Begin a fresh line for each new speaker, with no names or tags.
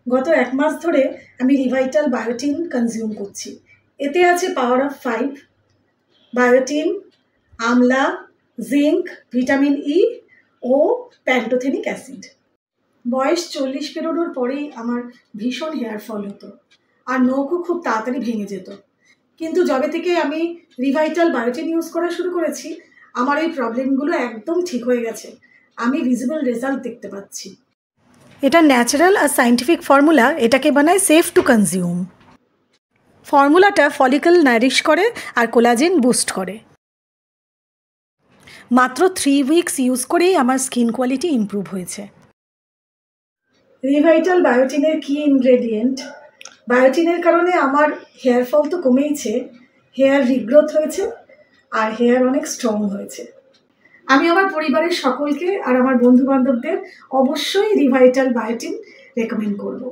গত 1 মাস ধরে আমি রিভাইটাল বায়োটিন কনজিউম করছি। এতে আছে power of 5, বায়োটিন, Amla, zinc, vitamin E O pantothenic acid. বয়স 40 পেরোনোর পরেই আমার ভীষণ হেয়ার ফল হতো আর নখও খুব তাড়াতাড়ি ভেঙে যেত। কিন্তু যবে থেকে আমি রিভাইটাল বায়োটিন ইউজ করা শুরু করেছি, আমার এই প্রবলেমগুলো একদম ঠিক হয়ে গেছে। আমি ভিজিবল রেজাল্ট দেখতে পাচ্ছি। এটা ন্যাচারাল আর সায়েন্টিফিক ফর্মুলা, এটাকে বানায় সেফ টু কনজিউম। ফর্মুলাটা ফলিকল নারিশ করে আর কোলাজেন বুস্ট করে। মাত্র 3 উইকস ইউজ করেই আমার স্কিন কোয়ালিটি ইমপ্রুভ হয়েছে। রিভাইটাল বায়োটিনের কি ইনগ্রেডিয়েন্ট? বায়োটিনের কারণে আমার হেয়ার ফল তো কমেইছে, হেয়ার রিগ্রোথ হয়েছে আর হেয়ার অনেক স্ট্রং হয়েছে। আমি আমার পরিবারের সকলকে আর আমার বন্ধু বান্ধবদের অবশ্যই রিভাইটাল বায়োটিন রেকমেন্ড করব।